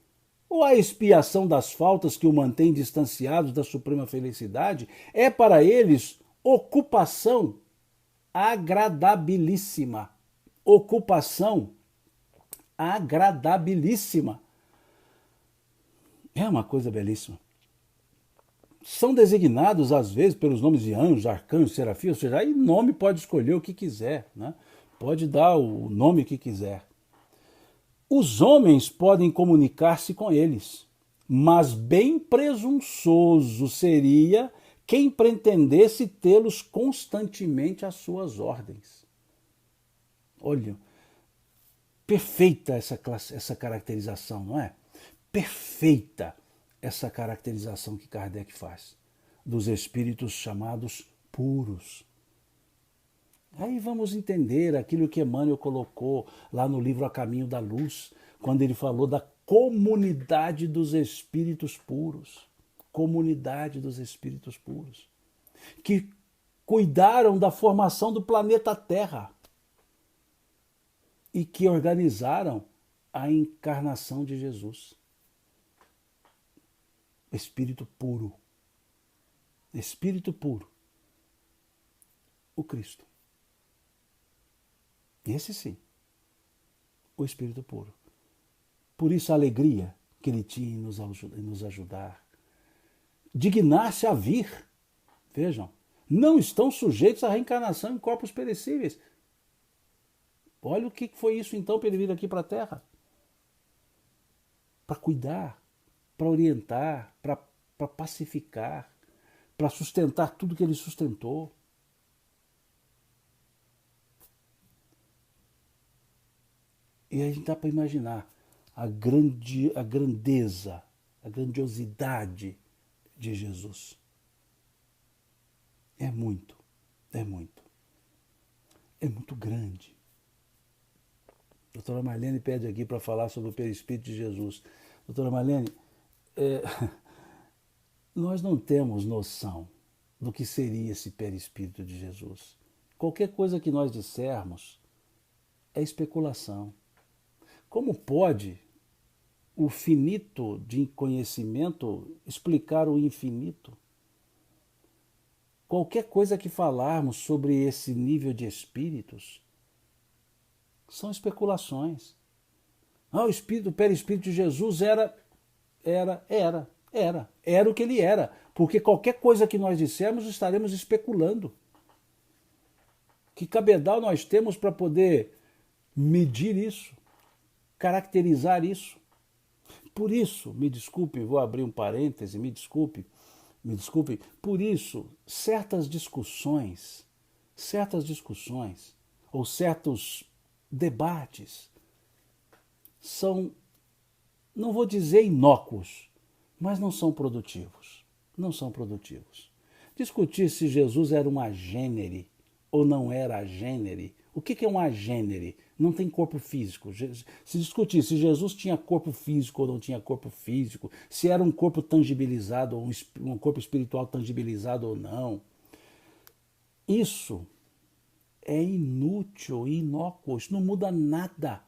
ou à expiação das faltas que o mantém distanciados da suprema felicidade, é para eles ocupação agradabilíssima. Ocupação agradabilíssima. É uma coisa belíssima. São designados, às vezes, pelos nomes de anjos, arcanjos, serafins, ou seja, aí nome pode escolher o que quiser, né? Pode dar o nome que quiser. Os homens podem comunicar-se com eles, mas bem presunçoso seria quem pretendesse tê-los constantemente às suas ordens. Olha, perfeita essa caracterização, não é? Perfeita essa caracterização que Kardec faz dos espíritos chamados puros. Aí vamos entender aquilo que Emmanuel colocou lá no livro A Caminho da Luz, quando ele falou da comunidade dos espíritos puros. Comunidade dos espíritos puros. Que cuidaram da formação do planeta Terra e que organizaram a encarnação de Jesus. Espírito puro. Espírito puro. O Cristo. Esse sim. O Espírito puro. Por isso a alegria que ele tinha em nos ajudar. Dignar-se a vir. Vejam, não estão sujeitos à reencarnação em corpos perecíveis. Olha o que foi isso então para ele vir aqui para a Terra. Para cuidar, para orientar, para pacificar, para sustentar tudo que ele sustentou. E a gente dá para imaginar a grandeza, a grandiosidade de Jesus. É muito grande. A doutora Marlene pede aqui para falar sobre o perispírito de Jesus. Doutora Marlene, nós não temos noção do que seria esse perispírito de Jesus. Qualquer coisa que nós dissermos é especulação. Como pode o finito de conhecimento explicar o infinito? Qualquer coisa que falarmos sobre esse nível de espíritos são especulações. O perispírito de Jesus era o que ele era. Porque qualquer coisa que nós dissermos estaremos especulando. Que cabedal nós temos para poder medir isso? Caracterizar isso. Por isso, me desculpe, vou abrir um parêntese, me desculpe, por isso, certas discussões ou certos debates são, não vou dizer inócuos, mas não são produtivos. Não são produtivos. Discutir se Jesus era um agênere ou não era agênere. O que é um agênere? Não tem corpo físico. Se discutir se Jesus tinha corpo físico ou não tinha corpo físico, se era um corpo tangibilizado ou um corpo espiritual tangibilizado ou não, isso é inútil e inócuo, isso não muda nada.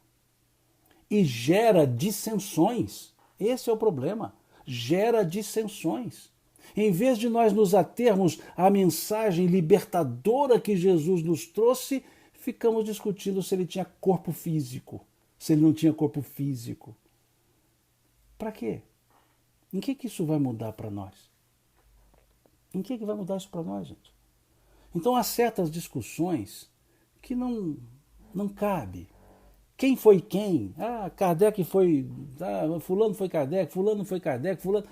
E gera dissensões. Esse é o problema. Gera dissensões. Em vez de nós nos atermos à mensagem libertadora que Jesus nos trouxe, ficamos discutindo se ele tinha corpo físico, se ele não tinha corpo físico. Para quê? Em que isso vai mudar para nós? Em que vai mudar isso para nós, gente? Então há certas discussões que não cabe. Quem foi quem? Kardec foi... fulano foi Kardec, fulano foi Kardec, fulano...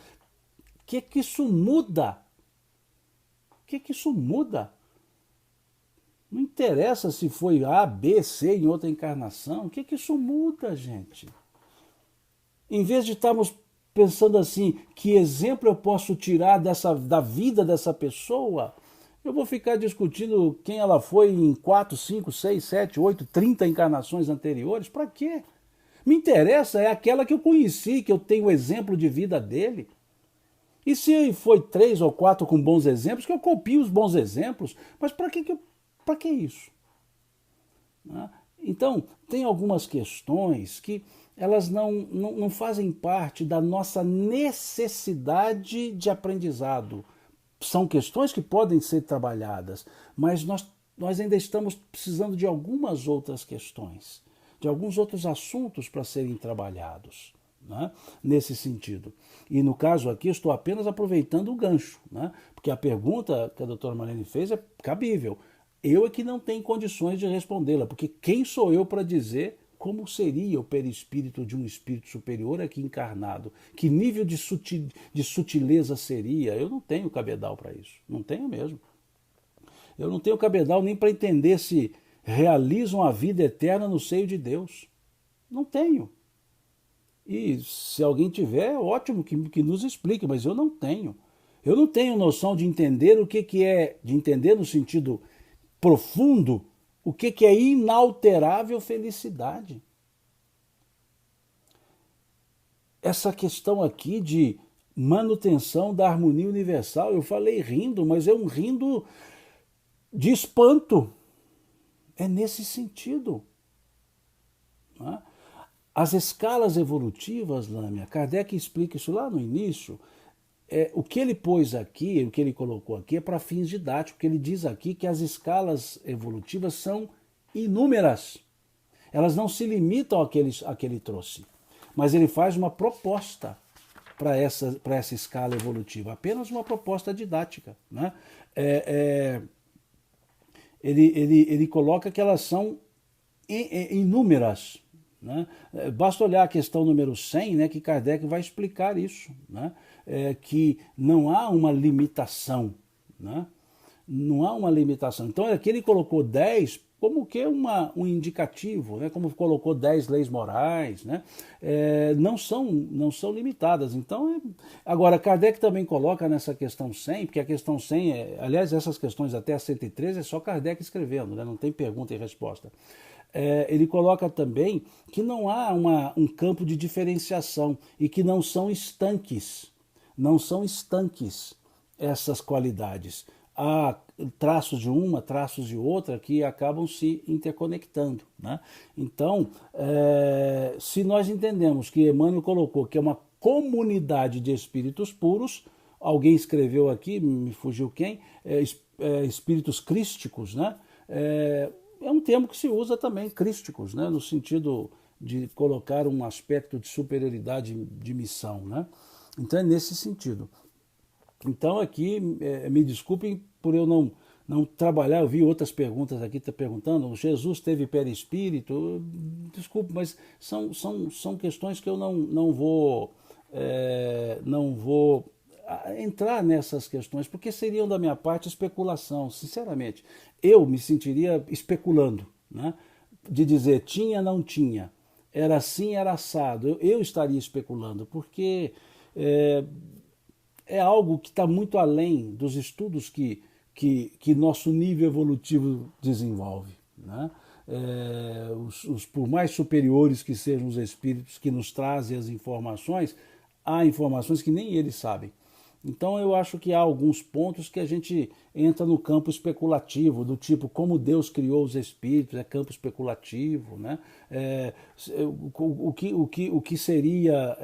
O que isso muda? O que isso muda? Não interessa se foi A, B, C em outra encarnação. O que isso muda, gente? Em vez de estarmos pensando assim, que exemplo eu posso tirar da vida dessa pessoa, eu vou ficar discutindo quem ela foi em 4, 5, 6, 7, 8, 30 encarnações anteriores. Para quê? Me interessa é aquela que eu conheci, que eu tenho o exemplo de vida dele. E se foi 3 ou 4 com bons exemplos, que eu copie os bons exemplos. Mas para que isso? Então, tem algumas questões que elas não fazem parte da nossa necessidade de aprendizado. São questões que podem ser trabalhadas, mas nós ainda estamos precisando de algumas outras questões, de alguns outros assuntos para serem trabalhados, né? Nesse sentido. E no caso aqui, estou apenas aproveitando o gancho, né? Porque a pergunta que a doutora Marlene fez é cabível. Eu é que não tenho condições de respondê-la, porque quem sou eu para dizer como seria o perispírito de um espírito superior aqui encarnado? Que nível de sutileza seria? Eu não tenho cabedal para isso, não tenho mesmo. Eu não tenho cabedal nem para entender se realizam a vida eterna no seio de Deus. Não tenho. E se alguém tiver, ótimo que nos explique, mas eu não tenho. Eu não tenho noção de entender o que é, de entender no sentido profundo, o que é inalterável felicidade. Essa questão aqui de manutenção da harmonia universal, eu falei rindo, mas é um rindo de espanto. É nesse sentido. Não é? As escalas evolutivas, Lâmia, Kardec explica isso lá no início. O que ele pôs aqui, o que ele colocou aqui é para fins didáticos, porque ele diz aqui que as escalas evolutivas são inúmeras. Elas não se limitam ao que ele trouxe, mas ele faz uma proposta para essa escala evolutiva, apenas uma proposta didática. Né? Ele coloca que elas são inúmeras. Né? Basta olhar a questão número 100, né, que Kardec vai explicar isso, né? Que não há uma limitação. Né? Não há uma limitação. Então aqui ele colocou 10 como que um indicativo, né? Como colocou 10 leis morais, né? Não são limitadas. Então, agora, Kardec também coloca nessa questão 100, porque a questão 100, aliás, essas questões até a 113 é só Kardec escrevendo, né? Não tem pergunta e resposta. Ele coloca também que não há um campo de diferenciação e que não são estanques essas qualidades. Há traços de uma, traços de outra que acabam se interconectando. Né? Então, se nós entendemos que Emmanuel colocou que é uma comunidade de espíritos puros, alguém escreveu aqui, me fugiu quem, espíritos crísticos, né? É um termo que se usa também, crísticos, né? No sentido de colocar um aspecto de superioridade de missão. Né? Então é nesse sentido. Então aqui, me desculpem por eu não trabalhar, eu vi outras perguntas aqui, está perguntando, Jesus teve perispírito? Desculpe, mas são questões que eu não vou entrar nessas questões, porque seriam da minha parte especulação, sinceramente. Eu me sentiria especulando, né? De dizer tinha, não tinha, era assim, era assado. Eu estaria especulando, porque é algo que está muito além dos estudos que nosso nível evolutivo desenvolve. Né? Por mais superiores que sejam os espíritos que nos trazem as informações, há informações que nem eles sabem. Então eu acho que há alguns pontos que a gente entra no campo especulativo, do tipo como Deus criou os espíritos, é campo especulativo, né? O que seria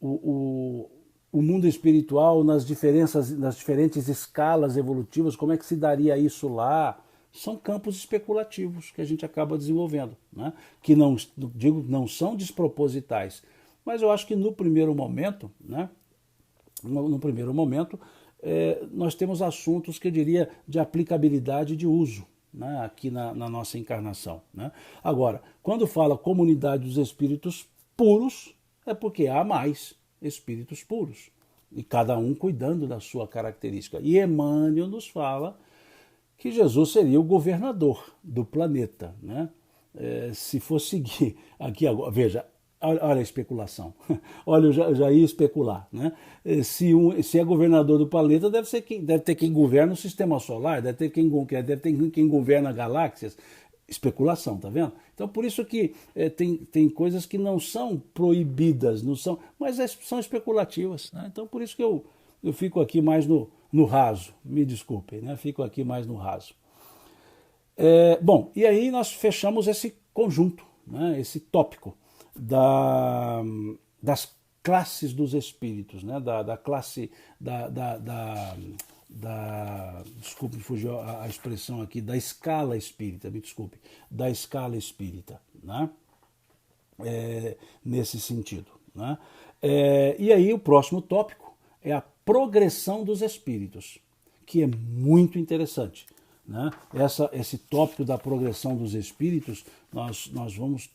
o mundo espiritual nas diferentes escalas evolutivas, como é que se daria isso lá? São campos especulativos que a gente acaba desenvolvendo, né? Que não são despropositais. Mas eu acho que no primeiro momento, né? Nós temos assuntos que eu diria de aplicabilidade e de uso, né? Aqui na nossa encarnação. Né? Agora, quando fala comunidade dos espíritos puros, é porque há mais espíritos puros, e cada um cuidando da sua característica. E Emmanuel nos fala que Jesus seria o governador do planeta. Né? Se for seguir aqui agora, veja, olha a especulação, olha, eu já ia especular. Né? Se é governador do planeta, deve ter quem governa o sistema solar, deve ter quem governa galáxias. Especulação, tá vendo? Então, por isso que tem coisas que não são proibidas, mas são especulativas. Né? Então, por isso que eu fico aqui mais no raso, me desculpem, né? Fico aqui mais no raso. Bom, e aí nós fechamos esse conjunto, né? Esse tópico das classes dos espíritos, né? Da classe desculpe, fugiu a expressão aqui, da escala espírita, me desculpe, da escala espírita, né? Nesse sentido. Né? E aí o próximo tópico é a progressão dos espíritos, que é muito interessante. né? Esse tópico da progressão dos espíritos,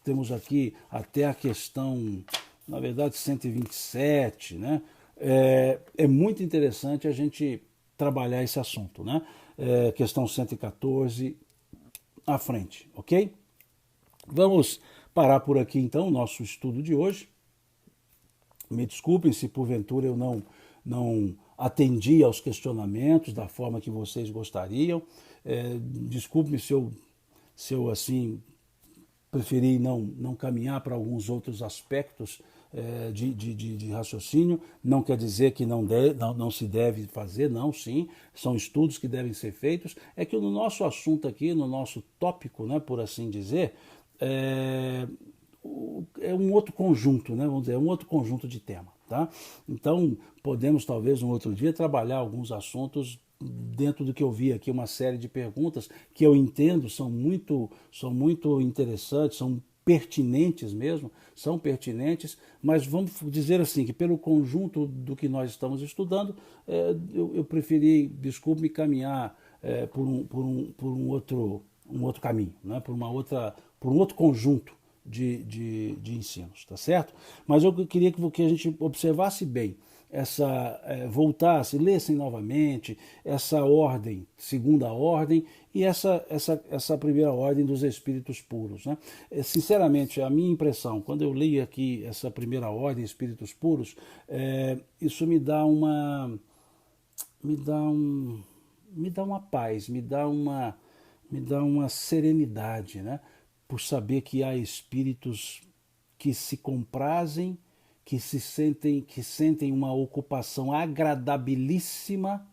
temos aqui até a questão, na verdade, 127, né? É muito interessante a gente trabalhar esse assunto, né? Questão 114 à frente, ok? Vamos parar por aqui então o nosso estudo de hoje. Me desculpem se porventura eu não atendi aos questionamentos da forma que vocês gostariam. Desculpe-me se eu assim preferi não caminhar para alguns outros aspectos de raciocínio. Não quer dizer que não se deve fazer, não, sim, são estudos que devem ser feitos. É que no nosso assunto aqui, no nosso tópico, né, por assim dizer, é um outro conjunto, né, vamos dizer, é um outro conjunto de tema. Tá? Então, podemos talvez um outro dia trabalhar alguns assuntos dentro do que eu vi aqui, uma série de perguntas que eu entendo são muito interessantes, são pertinentes mesmo, são pertinentes, mas vamos dizer assim, que pelo conjunto do que nós estamos estudando, eu preferi, desculpe-me, caminhar por um outro caminho, né? por um outro conjunto de ensinos, tá certo? Mas eu queria que a gente observasse bem, voltasse, lessem novamente essa ordem, segunda ordem, e essa primeira ordem dos espíritos puros, né? Sinceramente, a minha impressão, quando eu li aqui essa primeira ordem, espíritos puros, isso me dá uma paz, me dá uma serenidade, né? Por saber que há espíritos que se comprazem, que sentem uma ocupação agradabilíssima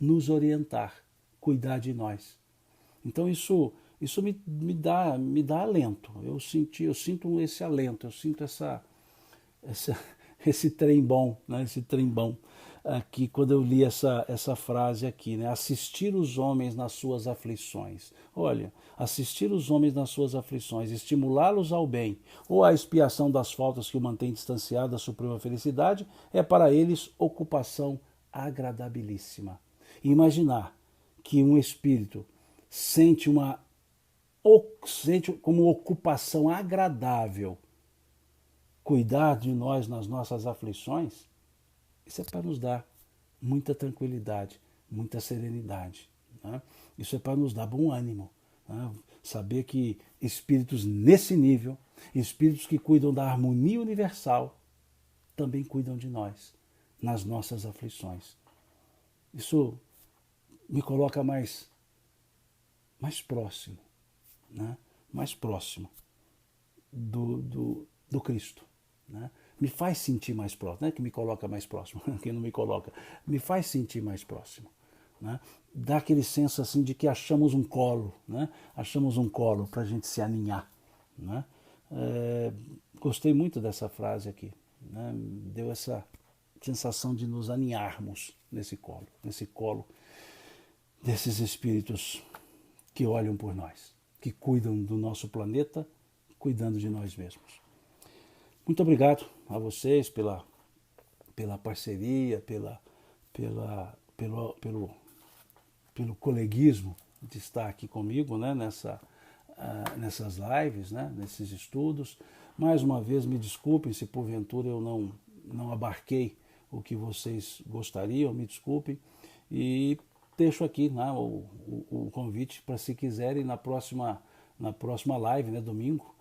nos orientar, cuidar de nós. Então isso me dá alento. Eu sinto esse alento, eu sinto esse trem bom, né? Esse trem bom. Aqui, quando eu li essa frase aqui, né? Assistir os homens nas suas aflições. Olha, assistir os homens nas suas aflições, estimulá-los ao bem ou à expiação das faltas que o mantém distanciado da suprema felicidade, é para eles ocupação agradabilíssima. E imaginar que um espírito sente como ocupação agradável cuidar de nós nas nossas aflições, isso é para nos dar muita tranquilidade, muita serenidade, né? Isso é para nos dar bom ânimo, né? Saber que espíritos nesse nível, espíritos que cuidam da harmonia universal, também cuidam de nós nas nossas aflições. Isso me coloca mais próximo, né? Mais próximo do Cristo, né? Me faz sentir mais próximo, não é que me coloca mais próximo, que não me coloca, me faz sentir mais próximo, né? Dá aquele senso assim de que achamos um colo, né? Achamos um colo para a gente se aninhar, né? Gostei muito dessa frase aqui, né? Deu essa sensação de nos aninharmos nesse colo desses espíritos que olham por nós, que cuidam do nosso planeta, cuidando de nós mesmos. Muito obrigado a vocês pela parceria, pelo coleguismo de estar aqui comigo, né, nessas lives, né, nesses estudos. Mais uma vez, me desculpem se porventura eu não abarquei o que vocês gostariam, me desculpem. E deixo aqui, né, o convite para, se quiserem, na próxima live, né, domingo,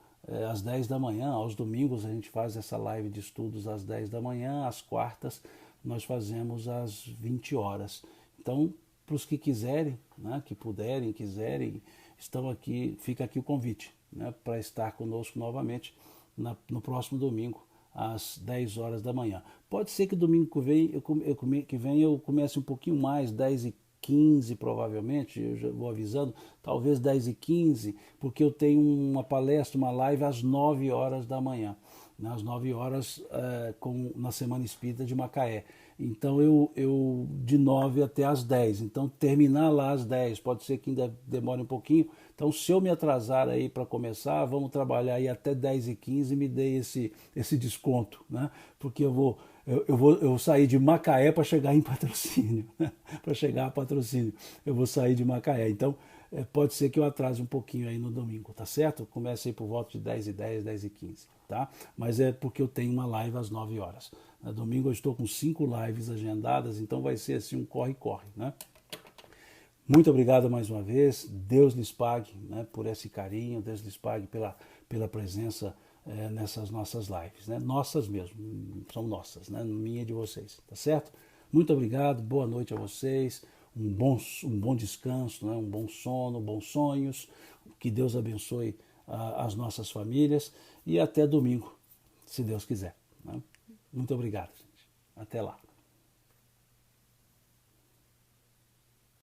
às 10 da manhã. Aos domingos a gente faz essa live de estudos às 10 da manhã, às quartas nós fazemos às 20 horas. Então, para os que quiserem, né, que puderem, quiserem, fica aqui o convite, né, para estar conosco novamente no próximo domingo, às 10 horas da manhã. Pode ser que domingo que vem eu comece um pouquinho mais, 10h15 provavelmente, eu já vou avisando, talvez 10h15, porque eu tenho uma palestra, uma live às 9 horas da manhã, né, às 9 horas na Semana Espírita de Macaé. Então eu de 9 até às 10, então terminar lá às 10, pode ser que ainda demore um pouquinho. Então, se eu me atrasar aí para começar, vamos trabalhar aí até 10h15, me dê esse desconto, né? Porque eu eu vou sair de Macaé para chegar em Patrocínio, para chegar a Patrocínio. Eu vou sair de Macaé. Então, pode ser que eu atrase um pouquinho aí no domingo, tá certo? Comece aí por volta de 10h10, 10h15, tá? Mas é porque eu tenho uma live às 9 horas. No domingo eu estou com 5 lives agendadas, então vai ser assim um corre-corre, né? Muito obrigado mais uma vez. Deus lhes pague, né, por esse carinho, Deus lhes pague pela presença nessas nossas lives, né? Nossas mesmo, são nossas, né? Minha e de vocês, tá certo? Muito obrigado, boa noite a vocês, um bom descanso, né? Um bom sono, bons sonhos, que Deus abençoe as nossas famílias e até domingo, se Deus quiser, né? Muito obrigado, gente. Até lá.